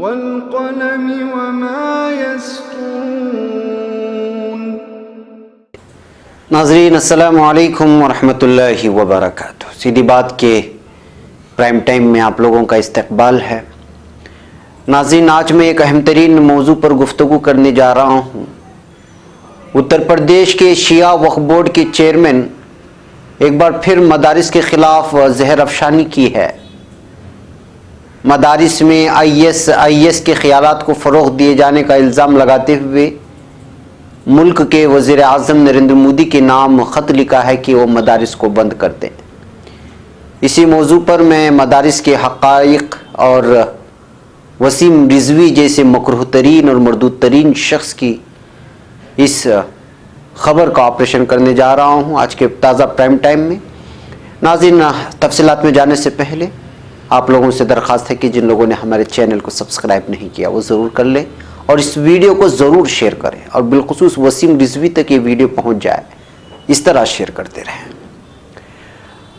والقلم وما يسطرون۔ ناظرین السلام علیکم ورحمۃ اللہ وبرکاتہ۔ سیدھی بات کے پرائم ٹائم میں آپ لوگوں کا استقبال ہے۔ ناظرین، آج میں ایک اہم ترین موضوع پر گفتگو کرنے جا رہا ہوں۔ اتر پردیش کے شیعہ وقف بورڈ کے چیئرمین ایک بار پھر مدارس کے خلاف زہر افشانی کی ہے۔ مدارس میں آئی ایس کے خیالات کو فروغ دیے جانے کا الزام لگاتے ہوئے ملک کے وزیر اعظم نریندر مودی کے نام خط لکھا ہے کہ وہ مدارس کو بند کر دیں۔ اسی موضوع پر میں مدارس کے حقائق اور وسیم رضوی جیسے مکروہ ترین اور مردود ترین شخص کی اس خبر کا آپریشن کرنے جا رہا ہوں آج کے تازہ پرائم ٹائم میں۔ ناظرین، تفصیلات میں جانے سے پہلے آپ لوگوں سے درخواست ہے کہ جن لوگوں نے ہمارے چینل کو سبسکرائب نہیں کیا وہ ضرور کر لیں اور اس ویڈیو کو ضرور شیئر کریں اور بالخصوص وسیم رضوی تک یہ ویڈیو پہنچ جائے، اس طرح شیئر کرتے رہیں۔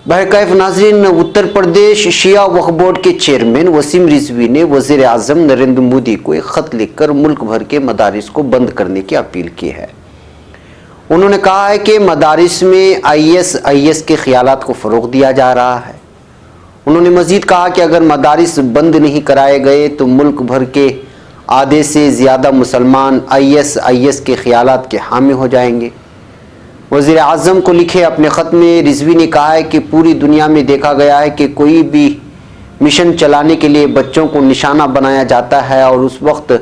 بہرکیف ناظرین، اتر پردیش شیعہ وقف بورڈ کے چیئرمین وسیم رضوی نے وزیر اعظم نریندر مودی کو ایک خط لکھ کر ملک بھر کے مدارس کو بند کرنے کی اپیل کی ہے۔ انہوں نے کہا ہے کہ مدارس میں آئی ایس کے خیالات کو فروغ دیا جا رہا ہے۔ انہوں نے مزید کہا کہ اگر مدارس بند نہیں کرائے گئے تو ملک بھر کے آدھے سے زیادہ مسلمان آئی ایس کے خیالات کے حامی ہو جائیں گے۔ وزیر اعظم کو لکھے اپنے خط میں رضوی نے کہا ہے کہ پوری دنیا میں دیکھا گیا ہے کہ کوئی بھی مشن چلانے کے لیے بچوں کو نشانہ بنایا جاتا ہے اور اس وقت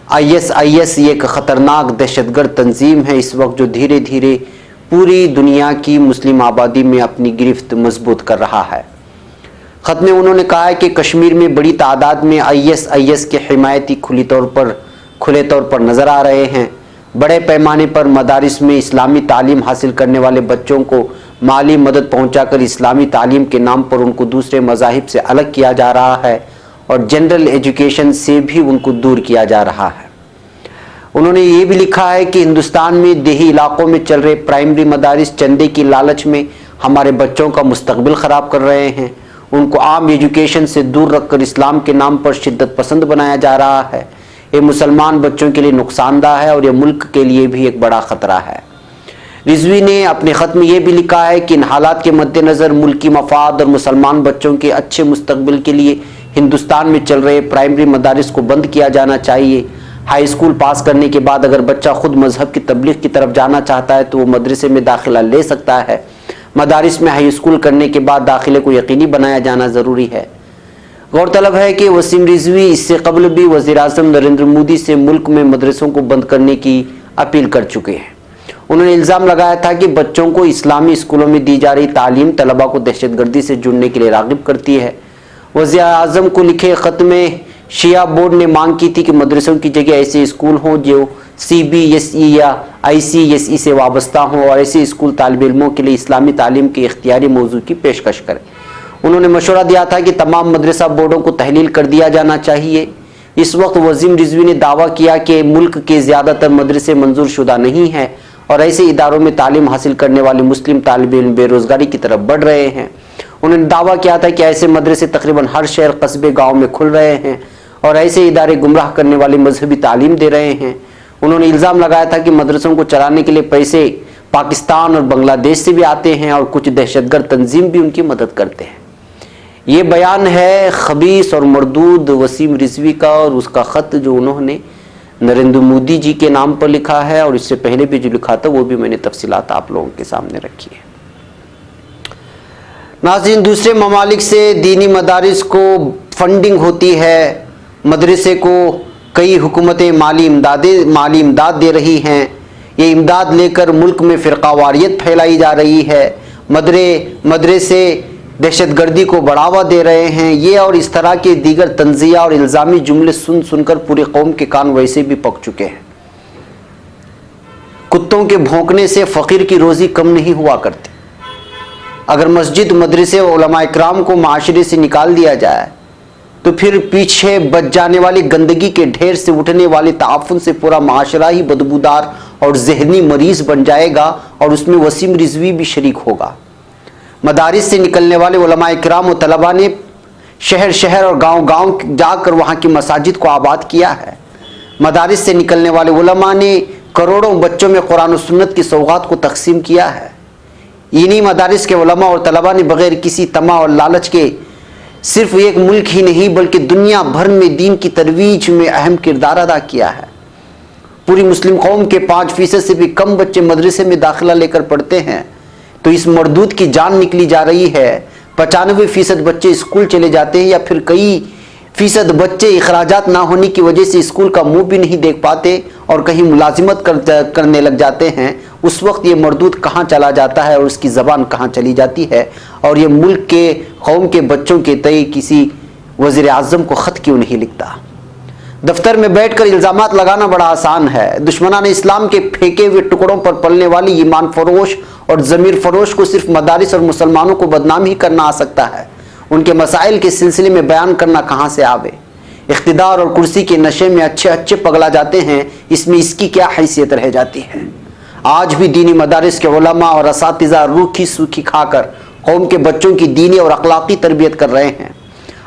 آئی ایس یہ ایک خطرناک دہشت گرد تنظیم ہے اس وقت جو دھیرے دھیرے پوری دنیا کی مسلم آبادی میں اپنی گرفت مضبوط کر رہا ہے۔ خط میں انہوں نے کہا ہے کہ کشمیر میں بڑی تعداد میں آئی ایس کے حمایتی کھلے طور پر نظر آ رہے ہیں۔ بڑے پیمانے پر مدارس میں اسلامی تعلیم حاصل کرنے والے بچوں کو مالی مدد پہنچا کر اسلامی تعلیم کے نام پر ان کو دوسرے مذاہب سے الگ کیا جا رہا ہے اور جنرل ایجوکیشن سے بھی ان کو دور کیا جا رہا ہے۔ انہوں نے یہ بھی لکھا ہے کہ ہندوستان میں دیہی علاقوں میں چل رہے پرائمری مدارس چندے کی لالچ میں ہمارے بچوں کا مستقبل خراب کر رہے ہیں۔ ان کو عام ایجوکیشن سے دور رکھ کر اسلام کے نام پر شدت پسند بنایا جا رہا ہے۔ یہ مسلمان بچوں کے لیے نقصان دہ ہے اور یہ ملک کے لیے بھی ایک بڑا خطرہ ہے۔ رضوی نے اپنے خط میں یہ بھی لکھا ہے کہ ان حالات کے مد نظر ملکی مفاد اور مسلمان بچوں کے اچھے مستقبل کے لیے ہندوستان میں چل رہے پرائمری مدارس کو بند کیا جانا چاہیے۔ ہائی اسکول پاس کرنے کے بعد اگر بچہ خود مذہب کی تبلیغ کی طرف جانا چاہتا ہے تو وہ مدرسے میں داخلہ لے سکتا ہے۔ مدارس میں ہائی اسکول کرنے کے بعد داخلے کو یقینی بنایا جانا ضروری ہے۔ غورطلب ہے کہ وسیم رضوی اس سے قبل بھی وزیر اعظم نریندر مودی سے ملک میں مدرسوں کو بند کرنے کی اپیل کر چکے ہیں۔ انہوں نے الزام لگایا تھا کہ بچوں کو اسلامی اسکولوں میں دی جا رہی تعلیم طلبہ کو دہشت گردی سے جڑنے کے لیے راغب کرتی ہے۔ وزیر اعظم کو لکھے خط میں شیعہ بورڈ نے مانگ کی تھی کہ مدرسوں کی جگہ ایسے اسکول ہوں جو CBSE یا ICSE سے وابستہ ہوں اور ایسے اسکول طالب علموں کے لیے اسلامی تعلیم کے اختیاری موضوع کی پیشکش کریں۔ انہوں نے مشورہ دیا تھا کہ تمام مدرسہ بورڈوں کو تحلیل کر دیا جانا چاہیے۔ اس وقت وسیم رضوی نے دعویٰ کیا کہ ملک کے زیادہ تر مدرسے منظور شدہ نہیں ہیں اور ایسے اداروں میں تعلیم حاصل کرنے والے مسلم طالب علم بے روزگاری کی طرف بڑھ رہے ہیں۔ انہوں نے دعویٰ کیا تھا کہ ایسے مدرسے تقریباً ہر شہر قصبے گاؤں میں کھل رہے ہیں اور ایسے ادارے گمراہ کرنے والی مذہبی تعلیم دے رہے ہیں۔ انہوں نے الزام لگایا تھا کہ مدرسوں کو چلانے کے لیے پیسے پاکستان اور بنگلہ دیش سے بھی آتے ہیں اور کچھ دہشت گرد تنظیم بھی ان کی مدد کرتے ہیں۔ یہ بیان ہے خبیث اور مردود وسیم رضوی کا اور اس کا خط جو انہوں نے نریندر مودی جی کے نام پر لکھا ہے اور اس سے پہلے بھی جو لکھا تھا وہ بھی میں نے تفصیلات آپ لوگوں کے سامنے رکھی ہے۔ ناظرین، دوسرے ممالک سے دینی مدارس کو فنڈنگ ہوتی ہے۔ مدرسے کو کئی حکومتیں مالی امداد دے رہی ہیں۔ یہ امداد لے کر ملک میں فرقہ واریت پھیلائی جا رہی ہے۔ مدرسے دہشت گردی کو بڑھاوا دے رہے ہیں۔ یہ اور اس طرح کے دیگر تنزیہ اور الزامی جملے سن کر پوری قوم کے کان ویسے بھی پک چکے ہیں۔ کتوں کے بھونکنے سے فقیر کی روزی کم نہیں ہوا کرتی۔ اگر مسجد مدرسے اور علماء اکرام کو معاشرے سے نکال دیا جائے تو پھر پیچھے بچ جانے والی گندگی کے ڈھیر سے اٹھنے والے تعفن سے پورا معاشرہ ہی بدبودار اور ذہنی مریض بن جائے گا اور اس میں وسیم رضوی بھی شریک ہوگا۔ مدارس سے نکلنے والے علماء اکرام و طلباء نے शहर शहर और गांव गांव जाकर वहां की मसाजिद को आबाद किया है। मदारिस से निकलने वाले उलमा ने करोड़ों बच्चों में कुरान और सुन्नत की सौगात को तकसीम किया है। इन्हीं मदारिस के उलमा और तलबा ने बगैर किसी तमा और लालच के सिर्फ एक मुल्क ही नहीं बल्कि दुनिया भर में दीन की तरवीज में अहम किरदार अदा किया है। पूरी मुस्लिम कौम के 5% से भी कम बच्चे मदरसे में दाखिला लेकर पढ़ते हैं, तो इस मरदूद की जान निकली जा रही है। 95% बच्चे स्कूल चले जाते हैं या फिर कई फीसद बच्चे इखराजात ना होने की वजह से स्कूल का मुंह भी नहीं देख पाते और कहीं मुलाजिमत करने लग जाते हैं। उस वक्त ये मरदूद कहाँ चला जाता है और उसकी ज़बान कहाँ चली जाती है, और ये मुल्क के कौम के बच्चों के तय किसी वज़ीर आज़म को ख़त क्यों नहीं लिखता। दफ्तर में बैठकर इल्ज़ामात लगाना बड़ा आसान है। दुश्मनान इस्लाम के फेंके हुए टुकड़ों पर पलने वाली ईमान फरोश और ज़मीर फरोश को सिर्फ मदारिस और मुसलमानों को बदनाम ही करना आ सकता है। उनके मसाइल के सिलसिले में बयान करना कहाँ से आवे। इख्तिदार और कुर्सी के नशे में अच्छे अच्छे पगला जाते हैं, इसमें इसकी क्या हैसियत रह जाती है। आज भी दीनी मदारिस के उलमा और असातिज़ा रूखी सूखी खाकर कौम के बच्चों की दीनी और अखलाकी तरबियत कर रहे हैं।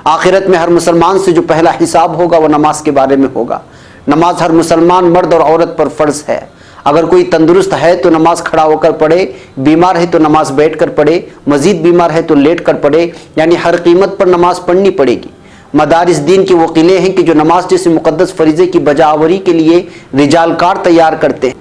आखिरत में हर मुसलमान से जो पहला हिसाब होगा वह नमाज के बारे में होगा। नमाज हर मुसलमान मर्द और औरत पर फ़र्ज़ है। अगर कोई तंदुरुस्त है तो नमाज खड़ा होकर पढ़े, बीमार है तो नमाज बैठ कर पढ़े, मजीद बीमार है तो लेट कर पढ़े, यानी हर कीमत पर नमाज पढ़नी पड़ेगी। मदारिस दीन के वो किले हैं कि जो नमाज जैसे मुक़द्दस फरीज़े की बजावरी के लिए रिजालकार तैयार करते हैं।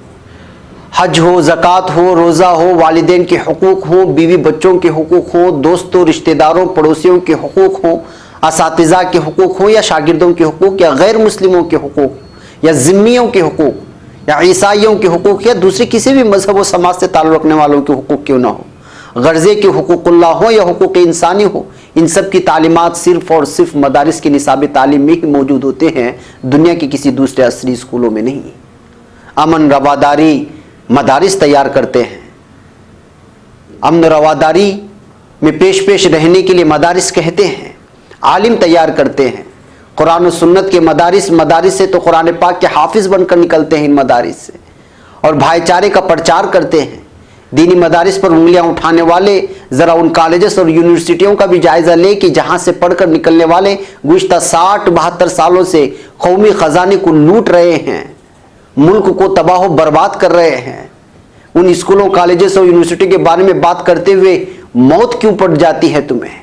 हज हो, ज़कात हो, रोज़ा हो, वालिदैन के हुकूक हो, बीवी बच्चों के हुकूक हो, दोस्तों रिश्तेदारों पड़ोसियों के हुकूक हो, असातिज़ा के हुकूक हो या शागिर्दों के हुकूक या गैर मुस्लिमों के हुकूक या ज़िम्मियों के हुकूक या ईसाइयों के हुकूक या दूसरे किसी भी मजहब व समाज से ताल्लुक़ रखने वालों के हुकूक क्यों ना हो, गर्ज़े के हुकूकुल्लाह हो या हुकूक इंसानी हो, इन सब की तालीमात सिर्फ़ और सिर्फ मदारिस के निसाब तालीम में ही मौजूद होते हैं, दुनिया के किसी दूसरे असली स्कूलों में नहीं। अमन रवादारी मदारिस तैयार करते हैं। अमन रवादारी में पेश पेश रहने के लिए मदारिस कहते हैं। आलिम तैयार करते हैं। कुरान और सुन्नत के मदारिस से तो कुरान पाक के हाफिज बनकर निकलते हैं इन मदारिस से, और भाईचारे का प्रचार करते हैं। दीनी मदारिस पर उंगलियां उठाने वाले ज़रा उन कॉलेजेस और यूनिवर्सिटियों का भी जायज़ा ले कि जहां से पढ़कर निकलने वाले गुज़श्ता 60-72 सालों से कौमी ख़जाने को लूट रहे हैं, मुल्क को तबाह बर्बाद कर रहे हैं। उन स्कूलों, कॉलेजेस और यूनिवर्सिटी के बारे में बात करते हुए मौत क्यों पड़ जाती है तुम्हें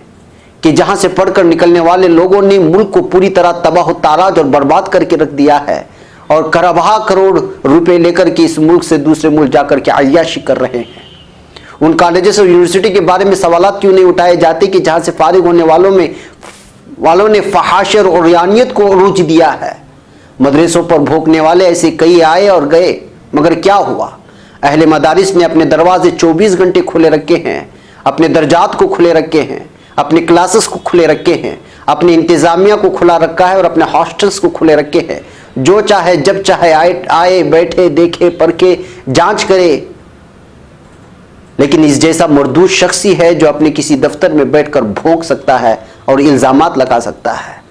कि जहां से पढ़कर निकलने वाले लोगों ने मुल्क को पूरी तरह तबाह ताराज और बर्बाद करके रख दिया है, और करबहा करोड़ रुपए लेकर के इस मुल्क से दूसरे मुल्क जाकर के अय्याशी कर रहे हैं। उन कॉलेजेस और यूनिवर्सिटी के बारे में सवालात क्यों नहीं उठाए जाते कि जहां से फारिग होने वालों ने फहाश और उर्यानियत को उरूज दिया है। मदरसों पर भोंकने वाले ऐसे कई आए और गए, मगर क्या हुआ? अहले मदारिस ने अपने दरवाजे 24 घंटे खुले रखे हैं, अपने दर्जात को खुले रखे हैं, अपने क्लासेस को खुले रखे हैं, अपनी इंतज़ामिया को खुला रखा है और अपने हॉस्टल्स को खुले रखे हैं। जो चाहे जब चाहे आए बैठे, देखे, परखे, जांच करे। लेकिन इस जैसा मरदूद शख्स ही है जो अपने किसी दफ्तर में बैठकर भोंक सकता है और इल्ज़ामात लगा सकता है,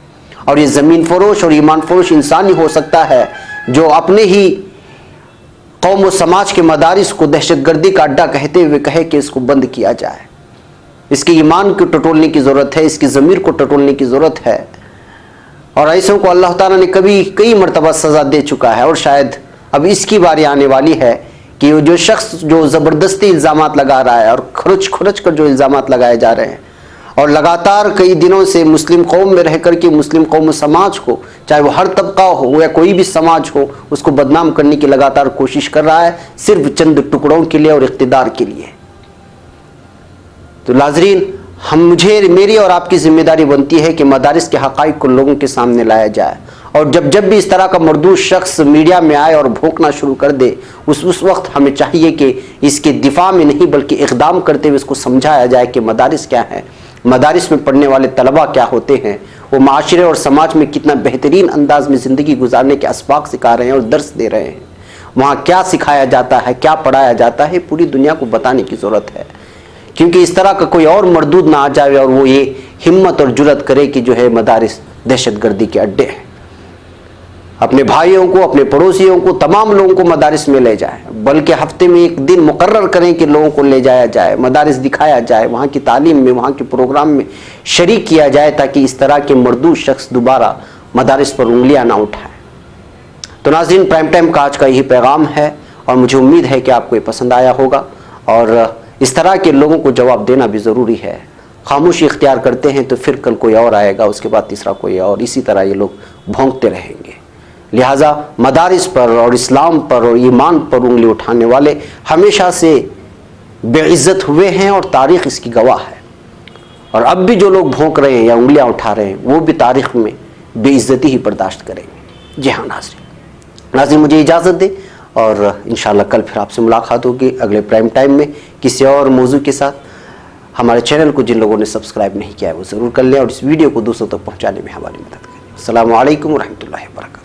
और ये ज़मीन फरोश और ईमान फरोश इंसान ही हो सकता है जो अपने ही कौम व समाज के मदारिस को दहशतगर्दी का अड्डा कहते हुए कहे कि इसको बंद किया जाए। इसके ईमान को टटोलने की ज़रूरत है, इसकी ज़मीर को टटोलने की ज़रूरत है, और ऐसों को अल्लाह ताला ने कई मरतबा सज़ा दे चुका है, और शायद अब इसकी बारी आने वाली है कि जो शख्स जो ज़बरदस्ती इल्ज़ामात लगा रहा है और खुरच कर जो इल्ज़ामात लगाए जा रहे हैं, और लगातार कई दिनों से मुस्लिम कौम में रह कर के मुस्लिम कौम समाज को, चाहे वो हर तबका हो या कोई भी समाज हो, उसको बदनाम करने की लगातार कोशिश कर रहा है, सिर्फ चंद टुकड़ों के लिए और इख्तिदार के लिए। तो नाज़रीन, मेरी और आपकी जिम्मेदारी बनती है कि मदारिस के हक़ाइक़ को लोगों के सामने लाया जाए, और जब भी इस तरह का मरदूद शख्स मीडिया में आए और भोंकना शुरू कर दे, उस वक्त हमें चाहिए कि इसके दिफा में नहीं बल्कि इक़दाम करते हुए इसको समझाया जाए कि मदारिस क्या है, मदारिस में पढ़ने वाले तलबा क्या होते हैं, वो माशरे और समाज में कितना बेहतरीन अंदाज में ज़िंदगी गुजारने के असबाक सिखा रहे हैं और दर्स दे रहे हैं, वहाँ क्या सिखाया जाता है, क्या पढ़ाया जाता है, पूरी दुनिया को बताने की ज़रूरत है। क्योंकि इस तरह का कोई और मरदूद ना आ जाए और वो ये हिम्मत और जुरत करे कि जो है मदारिस दहशतगर्दी के अड्डे हैं। अपने भाइयों को, अपने पड़ोसियों को, तमाम लोगों को मदारिस में ले जाए, बल्कि हफ्ते में एक दिन मुकर्रर करें कि लोगों को ले जाया जाए, मदारिस दिखाया जाए, वहाँ की तालीम में, वहाँ के प्रोग्राम में शरीक किया जाए, ताकि इस तरह के मरदूद शख्स दोबारा मदारिस पर उंगलियाँ ना उठाएं। तो नाज़रीन, प्राइम टाइम का आज का यही पैगाम है और मुझे उम्मीद है कि आपको ये पसंद आया होगा। और इस तरह के लोगों को जवाब देना भी ज़रूरी है। खामोशी इख्तियार करते हैं तो फिर कल कोई और आएगा, उसके बाद तीसरा कोई और, इसी तरह ये लोग भौंकते रहेंगे। लिहाजा मदारिस पर और इस्लाम पर और ईमान पर उंगली उठाने वाले हमेशा से बेइज्जत हुए हैं और तारीख़ इसकी गवाह है। और अब भी जो लोग भौंक रहे हैं या उंगलियां उठा रहे हैं वो भी तारीख़ में बेइज्जती ही बर्दाश्त करेंगे। जी हाँ नाज़रीन, मुझे इजाज़त दे और इंशाअल्लाह कल फिर आपसे मुलाकात होगी अगले प्राइम टाइम में किसी और मौजू के साथ। हमारे चैनल को जिन लोगों ने सब्सक्राइब नहीं किया है वो ज़रूर कर लें और इस वीडियो को दूसरों तक पहुँचाने में हमारी मदद करें। अस्सलामु अलैकुम व रहमतुल्लाहि व बरकातहू।